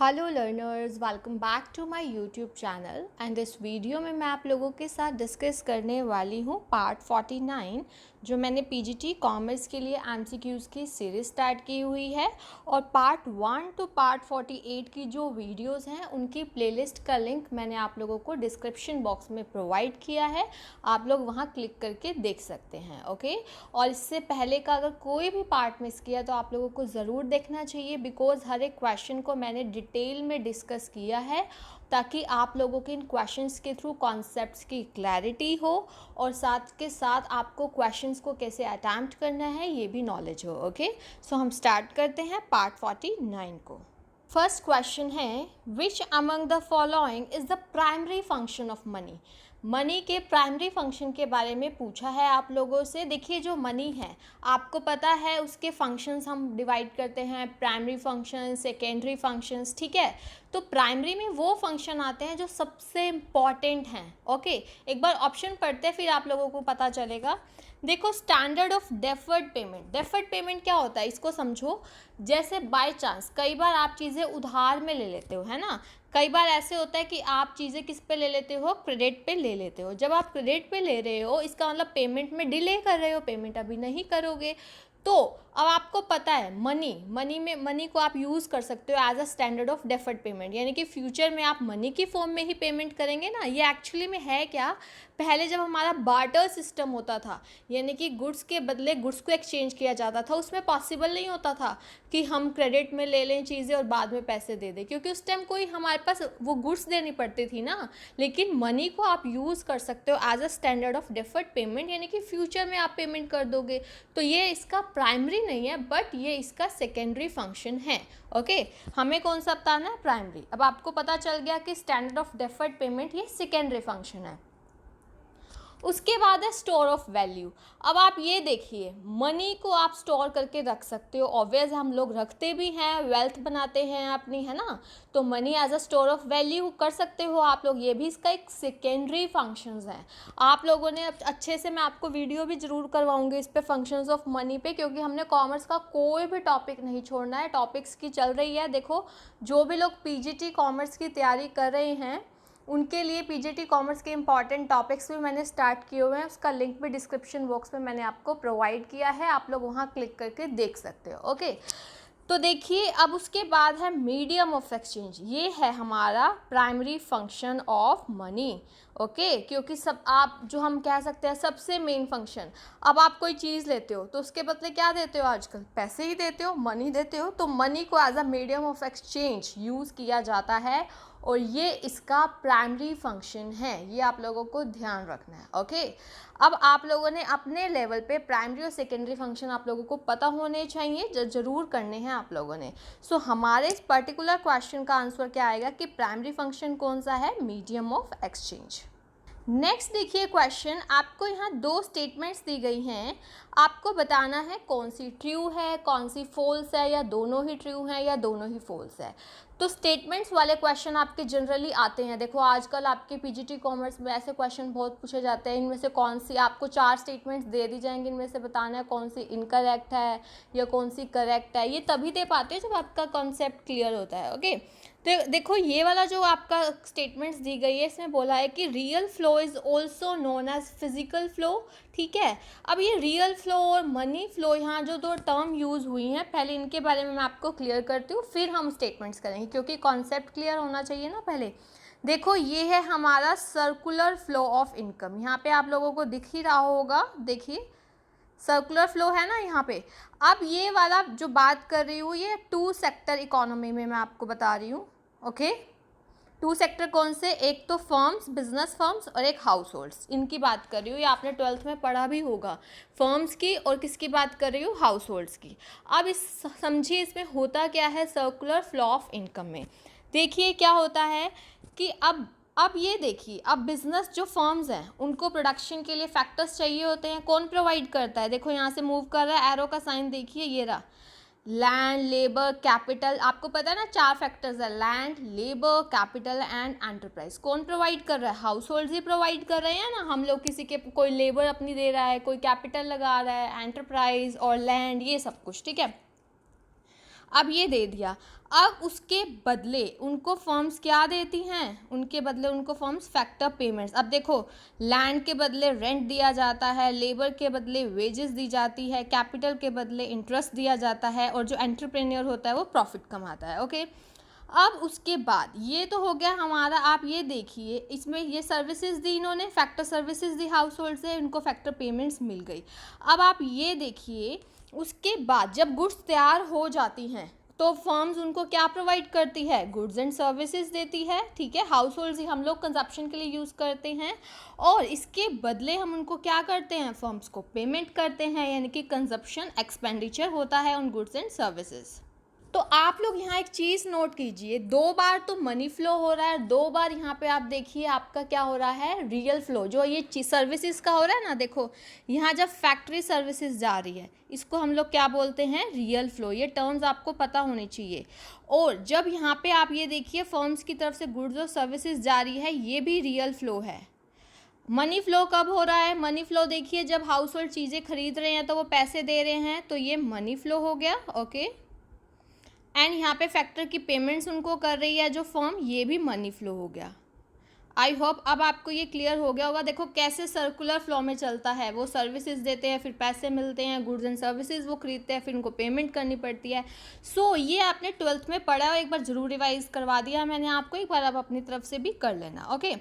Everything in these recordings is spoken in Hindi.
Hello learners, welcome back to my YouTube channel. And इस वीडियो में मैं आप लोगों के साथ डिस्कस करने वाली हूँ पार्ट 49 जो मैंने पीजीटी कॉमर्स के लिए एमसीक्यूज़ की सीरीज़ स्टार्ट की हुई है। और पार्ट 1 टू पार्ट 48 की जो वीडियोस हैं उनकी प्लेलिस्ट का लिंक मैंने आप लोगों को डिस्क्रिप्शन बॉक्स में प्रोवाइड किया है, आप लोग वहाँ क्लिक करके देख सकते हैं। ओके, और इससे पहले का अगर कोई भी पार्ट मिस किया तो आप लोगों को ज़रूर देखना चाहिए, बिकॉज हर एक क्वेश्चन को मैंने डिटेल में डिस्कस किया है ताकि आप लोगों के इन क्वेश्चंस के थ्रू कॉन्सेप्ट्स की क्लैरिटी हो और साथ के साथ आपको क्वेश्चंस को कैसे अटैम्प्ट करना है ये भी नॉलेज हो। ओके, सो हम स्टार्ट करते हैं पार्ट 49 को। फर्स्ट क्वेश्चन है, which among the following is the primary function of money. Money के प्राइमरी फंक्शन के बारे में पूछा है आप लोगों से। देखिए, जो मनी है आपको पता है उसके फंक्शंस हम डिवाइड करते हैं, प्राइमरी फंक्शन, सेकेंडरी फंक्शंस। ठीक है, तो प्राइमरी में वो फंक्शन आते हैं जो सबसे इम्पॉर्टेंट हैं। ओके, एक बार ऑप्शन पढ़ते हैं फिर आप लोगों को पता चलेगा। देखो, standard of deferred payment. Deferred payment क्या होता है इसको समझो। जैसे बाय चांस कई बार आप चीज़ें उधार में ले लेते हो, है ना। कई बार ऐसे होता है कि आप चीज़ें किस पे ले लेते हो, क्रेडिट पे ले लेते हो। जब आप क्रेडिट पे ले रहे हो इसका मतलब पेमेंट में डिले कर रहे हो, पेमेंट अभी नहीं करोगे। तो अब आपको पता है मनी को आप यूज़ कर सकते हो as a standard of deferred payment, यानी कि फ्यूचर में आप मनी की फॉर्म में ही पेमेंट करेंगे ना। ये एक्चुअली में है क्या, पहले जब हमारा बार्टर सिस्टम होता था, यानी कि गुड्स के बदले गुड्स को एक्सचेंज किया जाता था, उसमें पॉसिबल नहीं होता था कि हम क्रेडिट में ले लें चीज़ें और बाद में पैसे दे दें, क्योंकि उस टाइम कोई हमारे पास वो गुड्स देनी पड़ती थी ना। लेकिन मनी को आप यूज़ कर सकते हो as a standard of deferred payment, यानी कि फ्यूचर में आप पेमेंट कर दोगे। तो ये इसका प्राइमरी नहीं है, बट ये इसका सेकेंडरी फंक्शन है। ओके, हमें कौन सा बताना है, प्राइमरी। अब आपको पता चल गया कि स्टैंडर्ड ऑफ डेफर्ड पेमेंट ये सेकेंडरी फंक्शन है। उसके बाद है स्टोर ऑफ वैल्यू। अब आप ये देखिए, मनी को आप स्टोर करके रख सकते हो, ऑब्वियस हम लोग रखते भी हैं, वेल्थ बनाते हैं अपनी, है ना। तो money as a store of value कर सकते हो आप लोग, ये भी इसका एक सेकेंडरी फंक्शंस है। आप लोगों ने अच्छे से, मैं आपको वीडियो भी ज़रूर करवाऊंगी इस पे, फंक्शंस ऑफ मनी पे, क्योंकि हमने कॉमर्स का कोई भी टॉपिक नहीं छोड़ना है। टॉपिक्स की चल रही है, देखो जो भी लोग पीजीटी कॉमर्स की तैयारी कर रहे हैं उनके लिए पीजीटी कॉमर्स के इंपॉर्टेंट टॉपिक्स भी मैंने स्टार्ट किए हुए हैं, उसका लिंक भी डिस्क्रिप्शन बॉक्स में मैंने आपको प्रोवाइड किया है, आप लोग वहाँ क्लिक करके देख सकते हो। ओके, तो देखिए अब उसके बाद है मीडियम ऑफ एक्सचेंज। ये है हमारा primary function of money. Okay, क्योंकि सब आप जो हम कह सकते हैं सबसे मेन फंक्शन। अब आप कोई चीज़ लेते हो तो उसके बदले क्या देते हो, आजकल पैसे ही देते हो, मनी देते हो। तो मनी को as a medium of exchange use किया जाता है और ये इसका प्राइमरी फंक्शन है, ये आप लोगों को ध्यान रखना है। ओके, अब आप लोगों ने अपने लेवल पे प्राइमरी और सेकेंडरी फंक्शन आप लोगों को पता होने चाहिए, ज़रूर करने हैं आप लोगों ने। सो हमारे इस पर्टिकुलर क्वेश्चन का आंसर क्या आएगा कि प्राइमरी फंक्शन कौन सा है, मीडियम ऑफ एक्सचेंज। नेक्स्ट देखिए क्वेश्चन, आपको यहाँ दो स्टेटमेंट्स दी गई हैं, आपको बताना है कौन सी ट्रू है, कौन सी फॉल्स है, या दोनों ही ट्रू हैं या दोनों ही फॉल्स है। तो स्टेटमेंट्स वाले क्वेश्चन आपके जनरली आते हैं। देखो आजकल आपके पीजीटी कॉमर्स में ऐसे क्वेश्चन बहुत पूछे जाते हैं, इनमें से कौन सी, आपको 4 स्टेटमेंट्स दे दी जाएंगी, इनमें से बताना है कौन सी इनकरेक्ट है या कौन सी करेक्ट है। ये तभी दे पाते हैं जब आपका कॉन्सेप्ट क्लियर होता है। ओके, तो देखो ये वाला जो आपका स्टेटमेंट्स दी गई है, इसमें बोला है कि real flow is also known as physical flow. ठीक है, अब ये रियल फ्लो और मनी फ्लो, यहाँ जो दो टर्म यूज़ हुई हैं, पहले इनके बारे में मैं आपको क्लियर करती हूँ, फिर हम स्टेटमेंट्स करेंगे, क्योंकि कॉन्सेप्ट क्लियर होना चाहिए ना पहले। देखो ये है हमारा सर्कुलर फ्लो ऑफ इनकम, यहाँ पे आप लोगों को दिख ही रहा होगा, देखिए सर्कुलर फ्लो है ना यहाँ पे। अब ये वाला जो बात कर रही हूँ ये 2 सेक्टर इकोनॉमी में मैं आपको बता रही हूँ। ओके, 2 सेक्टर कौन से, एक तो फर्म्स, बिजनेस फर्म्स, और एक हाउस होल्ड्स, इनकी बात कर रही हूँ। ये आपने 12th में पढ़ा भी होगा, फर्म्स की और किसकी बात कर रही हूँ, हाउस होल्ड्स की। अब इस समझिए इसमें होता क्या है सर्कुलर फ्लो ऑफ इनकम में। देखिए क्या होता है कि अब ये देखिए, अब बिजनेस जो फर्म्स हैं उनको प्रोडक्शन के लिए फैक्टर्स चाहिए होते हैं, कौन प्रोवाइड करता है, देखो यहाँ से मूव कर रहा है, एरो का साइन देखिए, ये रहा, लैंड, लेबर, कैपिटल। आपको पता है ना 4 फैक्टर्स है, land, labour, capital and enterprise. कौन प्रोवाइड कर रहा है, हाउस होल्ड ही प्रोवाइड कर रहे हैं ना। हम लोग किसी के, कोई लेबर अपनी दे रहा है, कोई कैपिटल लगा रहा है, एंटरप्राइज और लैंड, ये सब कुछ। ठीक है, अब ये दे दिया, अब उसके बदले उनको फर्म्स क्या देती हैं, उनके बदले उनको फर्म्स फैक्टर पेमेंट्स। अब देखो, लैंड के बदले रेंट दिया जाता है, लेबर के बदले वेजेस दी जाती है, कैपिटल के बदले इंटरेस्ट दिया जाता है, और जो एंटरप्रेन्योर होता है वो प्रॉफिट कमाता है। ओके, अब उसके बाद ये तो हो गया हमारा। आप ये देखिए, इसमें ये सर्विसेज दी, इन्होंने factor services the house hold से, इनको फैक्टर पेमेंट्स मिल गई। अब आप ये देखिए, उसके बाद जब गुड्स तैयार हो जाती हैं तो फर्म्स उनको क्या प्रोवाइड करती है, गुड्स एंड सर्विसेज देती है। ठीक है, हाउस होल्ड हम लोग कंजप्शन के लिए यूज़ करते हैं, और इसके बदले हम उनको क्या करते हैं, फर्म्स को पेमेंट करते हैं, यानी कि कंजप्शन एक्सपेंडिचर होता है ऑन गुड्स एंड सर्विसेज। तो आप लोग यहाँ एक चीज़ नोट कीजिए, 2 बार तो मनी फ्लो हो रहा है, 2 बार यहाँ पे आप देखिए आपका क्या हो रहा है, रियल फ्लो। जो ये सर्विसेज का हो रहा है ना, देखो यहाँ जब फैक्ट्री सर्विसेज जा रही है, इसको हम लोग क्या बोलते हैं, रियल फ्लो। ये टर्म्स आपको पता होने चाहिए। और जब यहाँ पे आप ये देखिए फर्म्स की तरफ से गुड्स और सर्विसेज जा रही है, ये भी रियल फ्लो है। मनी फ्लो कब हो रहा है, मनी फ्लो देखिए जब हाउस होल्ड चीज़ें खरीद रहे हैं तो वो पैसे दे रहे हैं, तो ये मनी फ्लो हो गया। ओके, एंड यहाँ पे फैक्टर की पेमेंट्स उनको कर रही है जो फर्म, ये भी मनी फ्लो हो गया। आई होप अब आपको ये क्लियर हो गया होगा। देखो कैसे सर्कुलर फ्लो में चलता है, वो सर्विसेज देते हैं, फिर पैसे मिलते हैं, गुड्स एंड सर्विसेज वो खरीदते हैं, फिर उनको पेमेंट करनी पड़ती है। सो ये आपने 12th में पढ़ा है और एक बार ज़रूर रिवाइज करवा दिया मैंने आपको, एक बार आप अपनी तरफ से भी कर लेना। ओके,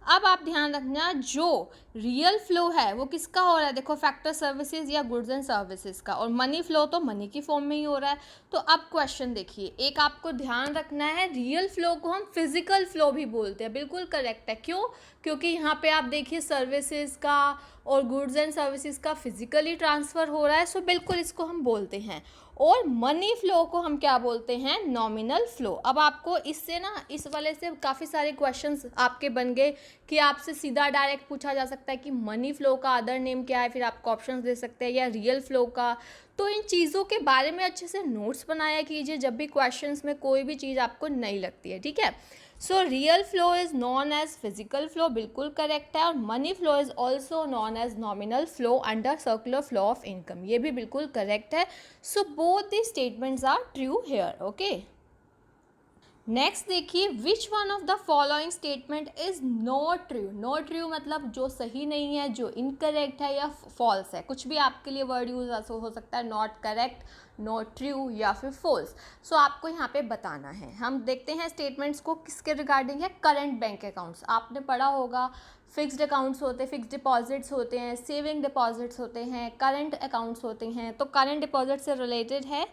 अब आप ध्यान रखना, जो रियल फ्लो है वो किसका हो रहा है, देखो फैक्टर सर्विसेज या गुड्स एंड सर्विसेज का, और मनी फ्लो तो मनी की फॉर्म में ही हो रहा है। तो अब क्वेश्चन देखिए, एक आपको ध्यान रखना है, रियल फ्लो को हम फिजिकल फ्लो भी बोलते हैं। बिल्कुल करेक्ट है, क्यों, क्योंकि यहाँ पे आप देखिए सर्विसेज का और गुड्स एंड सर्विसेज का फिजिकली ट्रांसफ़र हो रहा है, सो बिल्कुल इसको हम बोलते हैं। और मनी फ्लो को हम क्या बोलते हैं, नॉमिनल फ्लो। अब आपको इससे ना, इस वाले से काफ़ी सारे क्वेश्चंस आपके बन गए कि आपसे सीधा डायरेक्ट पूछा जा सकता है कि मनी फ्लो का अदर नेम क्या है, फिर आपको ऑप्शंस दे सकते हैं, या रियल फ्लो का। तो इन चीज़ों के बारे में अच्छे से नोट्स बनाया कीजिए जब भी क्वेश्चंस में कोई भी चीज़ आपको नहीं लगती है। ठीक है, so real flow is known as physical flow, बिल्कुल करेक्ट है। और money flow is also known as nominal flow under circular flow of income, ये भी बिल्कुल करेक्ट है। So both the statements are true here. Okay, next देखिए, which one of the following statement is not true. Not true मतलब जो सही नहीं है, जो इनकरेक्ट है या फॉल्स है। कुछ भी आपके लिए वर्ड यूज हो सकता है, नॉट करेक्ट, नॉट ट्रू या फिर फॉल्स। सो आपको यहाँ पे बताना है। हम देखते हैं स्टेटमेंट्स को किसके रिगार्डिंग है, करंट बैंक अकाउंट्स। आपने पढ़ा होगा फिक्स्ड अकाउंट्स होते हैं, फिक्स्ड डिपॉजिट्स होते हैं, सेविंग डिपॉजिट्स होते हैं, करंट अकाउंट्स होते हैं। तो करंट डिपॉजिट से रिलेटेड है,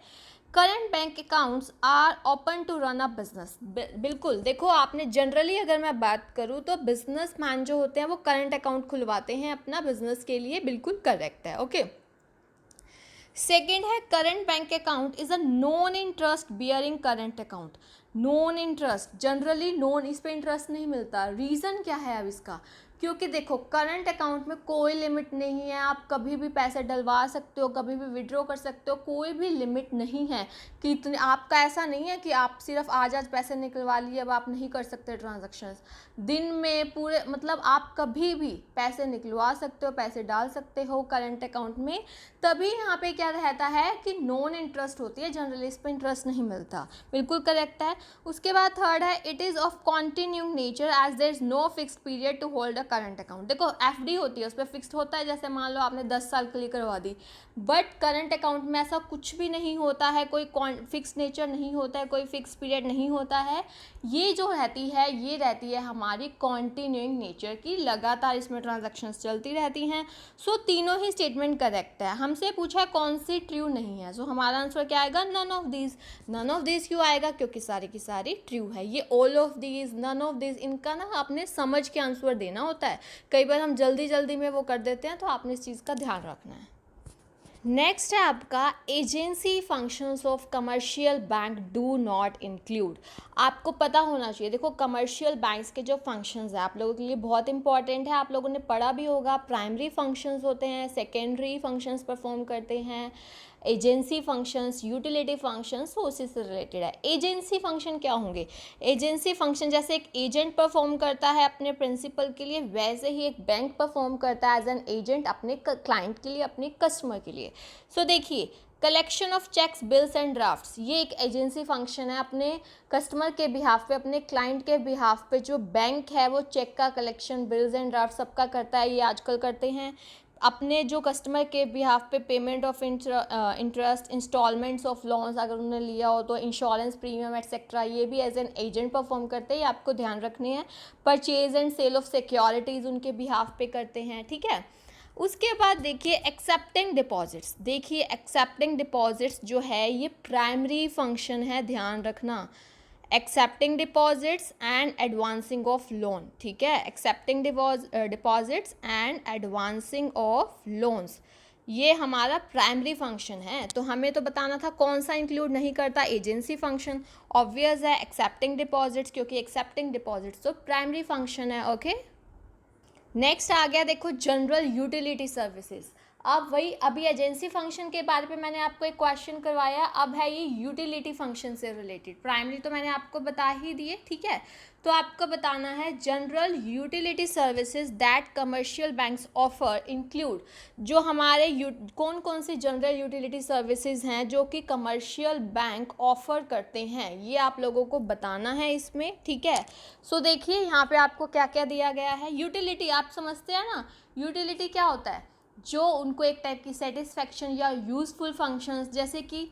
current bank accounts are open to run a business. बिल्कुल, देखो आपने जनरली अगर मैं बात करूँ तो बिजनेस मैन जो होते हैं वो करंट अकाउंट खुलवाते हैं अपना बिजनेस के लिए, बिल्कुल करेक्ट है। ओके, सेकेंड है, current bank account is a non interest bearing current account. Non interest, generally non, इस पे इंटरेस्ट नहीं मिलता। रीज़न क्या है अब इसका, क्योंकि देखो करंट अकाउंट में कोई लिमिट नहीं है, आप कभी भी पैसे डलवा सकते हो, कभी भी विड्रॉ कर सकते हो, कोई भी लिमिट नहीं है कि इतने, आपका ऐसा नहीं है कि आप सिर्फ आज पैसे निकलवा लिए, अब आप नहीं कर सकते ट्रांजैक्शंस। दिन में पूरे, मतलब आप कभी भी पैसे निकलवा सकते हो, पैसे डाल सकते हो करंट अकाउंट में। तभी यहाँ पे क्या रहता है कि नॉन इंटरेस्ट होती है, जनरली इस पर इंटरेस्ट नहीं मिलता, बिल्कुल करेक्ट है। उसके बाद थर्ड है, it is of continuing nature as there is no fixed period to hold a current account. देखो एफडी होती है, उस पर फिक्स्ड होता है, जैसे मान लो आपने 10 साल के लिए करवा दी, बट करंट अकाउंट में ऐसा कुछ भी नहीं होता है, कोई फिक्स नेचर नहीं होता है, कोई फिक्स पीरियड नहीं होता है। ये जो रहती है, ये रहती है हमारी कॉन्टिन्यूइंग नेचर की, लगातार इसमें ट्रांजैक्शंस चलती रहती हैं। सो तीनों ही स्टेटमेंट करेक्ट है। हमसे पूछा कौन सी ट्रू नहीं है, सो हमारा आंसर क्या आएगा, none of these. None of these क्यों आएगा, क्योंकि सारी की सारी ट्रू है। ये all of these, none of these, इनका ना आपने समझ के आंसर देना होता है। कई बार हम जल्दी जल्दी में वो कर देते हैं, तो आपने इस चीज़ का ध्यान रखना है। नेक्स्ट है आपका, agency functions of commercial bank do not include. आपको पता होना चाहिए, देखो कमर्शियल बैंक्स के जो फंक्शंस हैं आप लोगों के लिए बहुत इंपॉर्टेंट है, आप लोगों ने पढ़ा भी होगा। प्राइमरी फंक्शंस होते हैं, सेकेंडरी फंक्शंस परफॉर्म करते हैं, एजेंसी फंक्शंस, यूटिलिटी फंक्शंस, वो उसी से रिलेटेड है। एजेंसी फंक्शन क्या होंगे, एजेंसी फंक्शन जैसे एक एजेंट परफॉर्म करता है अपने प्रिंसिपल के लिए, वैसे ही एक बैंक परफॉर्म करता है एज एन एजेंट अपने क्लाइंट के लिए, अपने कस्टमर के लिए। सो देखिए, collection of cheques, bills and drafts, ये एक एजेंसी फंक्शन है अपने कस्टमर के बिहाफ पे, अपने क्लाइंट के बिहाफ पे। जो बैंक है वो चेक का कलेक्शन, बिल्स एंड ड्राफ्ट सबका करता है, ये आजकल करते हैं। अपने जो कस्टमर के बिहाफ पे payment of interest, instalments of loans अगर उन्होंने लिया हो तो, इंश्योरेंस प्रीमियम एट्सेट्रा, ये भी एज एन एजेंट परफॉर्म करते हैं, ये आपको ध्यान रखने हैं। Purchase and sale of securities उनके बिहाफ पे करते हैं, ठीक है। उसके बाद देखिए एक्सेप्टिंग डिपॉजिट्स, देखिए एक्सेप्टिंग डिपॉजिट्स जो है ये प्राइमरी फंक्शन है, ध्यान रखना। Accepting deposits and advancing of loan, ठीक है, accepting deposits and advancing of loans, ये हमारा प्राइमरी फंक्शन है। तो हमें तो बताना था कौन सा इंक्लूड नहीं करता, एजेंसी फंक्शन। ऑब्वियस है एक्सेप्टिंग डिपॉजिट्स, क्योंकि एक्सेप्टिंग डिपॉजिट्स तो प्राइमरी फंक्शन है, ओके। नेक्स्ट आ गया देखो जनरल यूटिलिटी सर्विसेज। अब वही अभी एजेंसी फंक्शन के बारे में मैंने आपको एक क्वेश्चन करवाया, अब है ये यूटिलिटी फंक्शन से रिलेटेड। प्राइमरी तो मैंने आपको बता ही दिए, ठीक है। तो आपको बताना है general utility services that commercial banks offer include, जो हमारे कौन कौन सी जनरल यूटिलिटी सर्विसेज हैं जो कि कमर्शियल बैंक ऑफर करते हैं, ये आप लोगों को बताना है इसमें, ठीक है। सो देखिए यहाँ पे आपको क्या क्या दिया गया है। यूटिलिटी आप समझते हैं ना, यूटिलिटी क्या होता है, जो उनको एक टाइप की सेटिस्फैक्शन या यूजफुल फंक्शंस, जैसे कि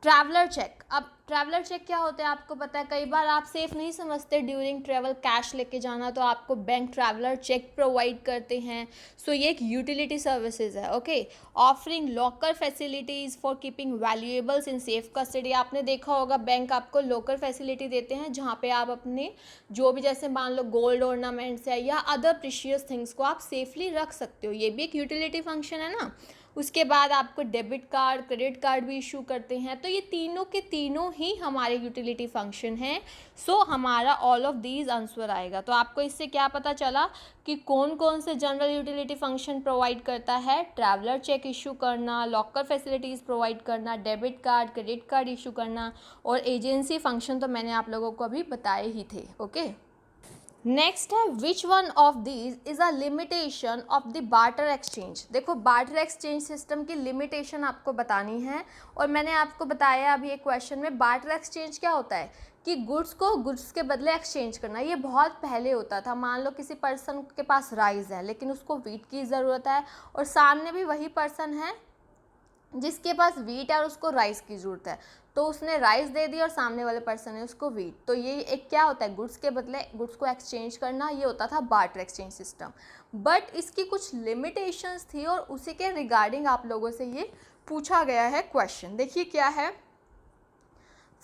ट्रैवलर चेक। अब ट्रैवलर चेक क्या होता है आपको पता है, कई बार आप सेफ नहीं समझते ड्यूरिंग ट्रैवल कैश लेके जाना, तो आपको बैंक ट्रैवलर चेक प्रोवाइड करते हैं। सो ये एक यूटिलिटी सर्विसेज है, okay. Offering locker facilities for keeping valuables in safe custody, आपने देखा होगा बैंक आपको लॉकर फैसिलिटी देते हैं जहाँ पे आप अपने जो भी, जैसे मान लो गोल्ड ऑर्नामेंट्स है या अदर प्रीशियस थिंग्स को आप सेफली रख सकते हो, ये भी एक यूटिलिटी फंक्शन है ना। उसके बाद आपको डेबिट कार्ड, क्रेडिट कार्ड भी इशू करते हैं, तो ये तीनों के तीनों ही हमारे यूटिलिटी फंक्शन हैं। सो हमारा ऑल ऑफ दीज आंसर आएगा। तो आपको इससे क्या पता चला कि कौन कौन से जनरल यूटिलिटी फंक्शन प्रोवाइड करता है, ट्रैवलर चेक इशू करना, लॉकर फैसिलिटीज़ प्रोवाइड करना, debit card, credit card issue करना, और एजेंसी फंक्शन तो मैंने आप लोगों को अभी बताए ही थे, ओके। नेक्स्ट है विच one of these is a limitation of the barter exchange. देखो बार्टर एक्सचेंज सिस्टम की लिमिटेशन आपको बतानी है, और मैंने आपको बताया अभी एक क्वेश्चन में, बार्टर एक्सचेंज क्या होता है कि गुड्स को गुड्स के बदले एक्सचेंज करना। ये बहुत पहले होता था, मान लो किसी पर्सन के पास राइस है लेकिन उसको व्हीट की ज़रूरत है, और सामने भी वही पर्सन है जिसके पास व्हीट है और उसको राइस की ज़रूरत है, तो उसने राइस दे दी और सामने वाले पर्सन ने उसको व्हीट। तो ये एक क्या होता है, गुड्स के बदले गुड्स को एक्सचेंज करना, ये होता था बार्टर एक्सचेंज सिस्टम। बट इसकी कुछ लिमिटेशंस थी और उसी के रिगार्डिंग आप लोगों से ये पूछा गया है क्वेश्चन। देखिए क्या है,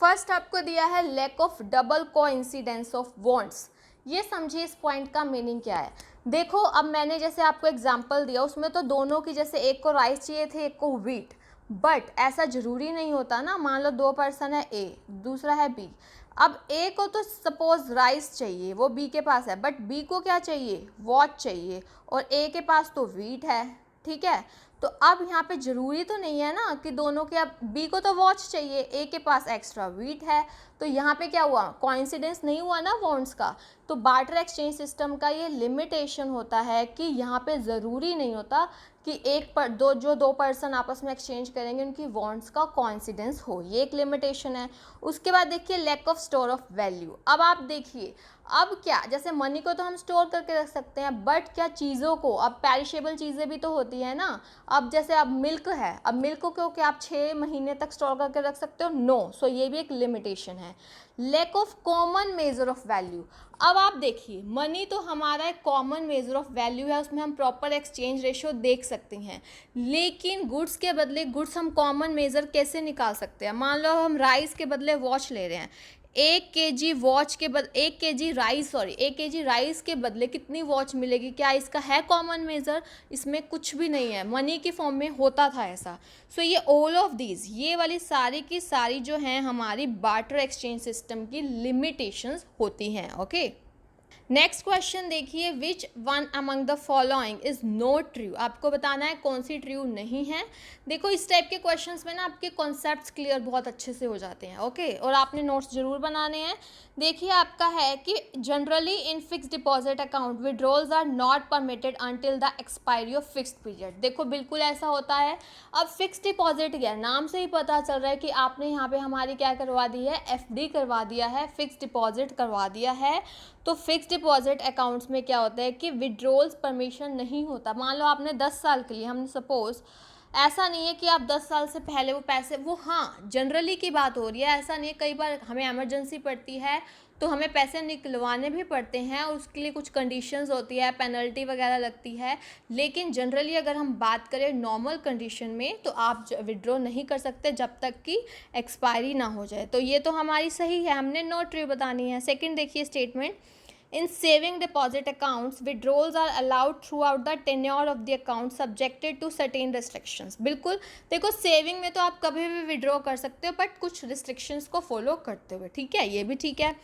फर्स्ट आपको दिया है lack of double coincidence of wants. ये समझिए इस पॉइंट का मीनिंग क्या है। देखो अब मैंने जैसे आपको एग्जांपल दिया, उसमें तो दोनों की, जैसे एक को राइस चाहिए थे एक को व्हीट, बट ऐसा ज़रूरी नहीं होता ना। मान लो दो पर्सन है, ए दूसरा है बी। अब ए को तो सपोज राइस चाहिए, वो बी के पास है, बट बी को क्या चाहिए, वॉच चाहिए, और ए के पास तो व्हीट है, ठीक है। तो अब यहाँ पे ज़रूरी तो नहीं है ना कि दोनों के, अब बी को तो वॉच चाहिए, ए के पास एक्स्ट्रा व्हीट है, तो यहाँ पे क्या हुआ, कोइंसिडेंस नहीं हुआ ना वॉन्ट्स का। तो बार्टर एक्सचेंज सिस्टम का ये लिमिटेशन होता है कि यहाँ पे ज़रूरी नहीं होता कि दो पर्सन आपस में एक्सचेंज करेंगे उनकी वॉन्ट्स का कोइंसिडेंस हो, ये एक लिमिटेशन है। उसके बाद देखिए lack of store of value. अब आप देखिए, अब क्या, जैसे मनी को तो हम स्टोर करके रख सकते हैं, बट क्या चीज़ों को, अब पेरिशेबल चीज़ें भी तो होती है ना। अब जैसे अब मिल्क है, अब मिल्क को क्या आप 6 महीने तक स्टोर करके रख सकते हो, नो। सो ये भी एक लिमिटेशन है। Lack of common measure of value. अब आप देखिए मनी तो हमारा एक कॉमन मेजर ऑफ वैल्यू है, उसमें हम प्रॉपर एक्सचेंज रेशो देख सकते हैं, लेकिन गुड्स के बदले गुड्स हम कॉमन मेजर कैसे निकाल सकते हैं। मान लो हम राइस के बदले वॉच ले रहे हैं, 1 kg वॉच के बदले 1 kg राइस के बदले कितनी वॉच मिलेगी, क्या इसका है कॉमन मेजर, इसमें कुछ भी नहीं है। मनी की फॉर्म में होता था ऐसा। सो ये ऑल ऑफ दीज, ये वाली सारी की सारी जो हैं हमारी बार्टर एक्सचेंज सिस्टम की लिमिटेशंस होती हैं, ओके। नेक्स्ट क्वेश्चन देखिए, which one among the following is not true. आपको बताना है कौन सी ट्रू नहीं है। देखो इस टाइप के क्वेश्चंस में ना आपके कॉन्सेप्ट्स क्लियर बहुत अच्छे से हो जाते हैं, ओके। और आपने नोट्स जरूर बनाने हैं। देखिए आपका है कि generally in fix deposit account withdrawals are not permitted until the expiry of fixed period. देखो बिल्कुल ऐसा होता है। अब फिक्स डिपॉजिट क्या है, नाम से ही पता चल रहा है कि आपने यहाँ पे हमारी क्या करवा दी है, एफडी करवा दिया है, फिक्स डिपॉजिट करवा दिया है। तो फिक्स डिपॉजिट अकाउंट्स में क्या होता है कि विड्रॉल्स परमिशन नहीं होता। मान लो आपने 10 साल के लिए, हमने सपोज, ऐसा नहीं है कि आप 10 साल से पहले वो पैसे, वो हाँ जनरली की बात हो रही है, ऐसा नहीं है, कई बार हमें इमरजेंसी पड़ती है तो हमें पैसे निकलवाने भी पड़ते हैं, उसके लिए कुछ कंडीशंस होती है, पेनल्टी वगैरह लगती है। लेकिन जनरली अगर हम बात करें नॉर्मल कंडीशन में तो आप विड्रॉ नहीं कर सकते जब तक कि एक्सपायरी ना हो जाए। तो ये तो हमारी सही है, हमने नो ट्रू बतानी है। सेकंड देखिए statement, in saving deposit accounts withdrawals are allowed throughout the tenure of the account subjected to certain restrictions. बिल्कुल, देखो सेविंग में तो आप कभी भी विड्रॉ कर सकते हो बट कुछ रिस्ट्रिक्शंस को फॉलो करते हुए, ठीक है, ये भी ठीक है।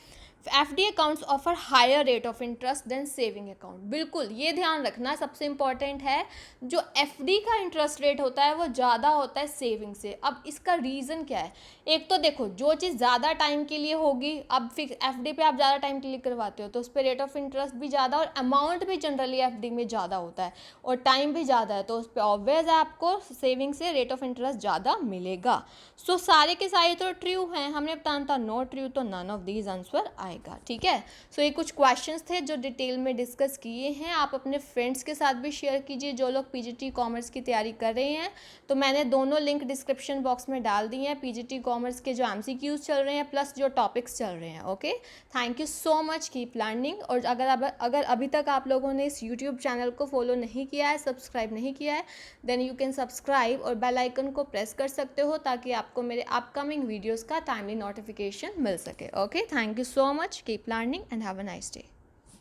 FD accounts offer higher rate of interest than saving account. बिल्कुल ये ध्यान रखना सबसे इंपॉर्टेंट है, जो एफडी का इंटरेस्ट रेट होता है वो ज़्यादा होता है सेविंग से। अब इसका रीज़न क्या है, एक तो देखो जो चीज़ ज़्यादा टाइम के लिए होगी, अब फिक्स एफडी पे आप ज़्यादा टाइम के लिए करवाते हो तो उस पर रेट ऑफ इंटरेस्ट भी ज़्यादा और अमाउंट भी जनरली एफडी में ज़्यादा होता है और टाइम भी ज़्यादा है, तो उस पर ऑब्वियस है आपको सेविंग से रेट ऑफ इंटरेस्ट ज़्यादा मिलेगा। सो सारे के सारे तो ट्रू हैं, हमने बताना था नो ट्रू, तो नन ऑफ दीज आंसर आएगा, ठीक है। सो ये कुछ क्वेश्चंस थे जो डिटेल में डिस्कस किए हैं। आप अपने फ्रेंड्स के साथ भी शेयर कीजिए जो लोग पीजीटी कॉमर्स की तैयारी कर रहे हैं। तो मैंने दोनों लिंक डिस्क्रिप्शन बॉक्स में डाल दिए हैं, पीजीटी कॉमर्स के जो एमसीक्यूज चल रहे हैं प्लस जो टॉपिक्स चल रहे हैं, okay. Thank you so much, keep learning. और अगर अभी तक आप लोगों ने इस यूट्यूब चैनल को फॉलो नहीं किया है, सब्सक्राइब नहीं किया है, देन यू कैन सब्सक्राइब और बेल आइकन को प्रेस कर सकते हो ताकि आपको मेरे अपकमिंग वीडियोज़ का टाइमली नोटिफिकेशन मिल सके, okay. Thank you so much, keep learning and have a nice day.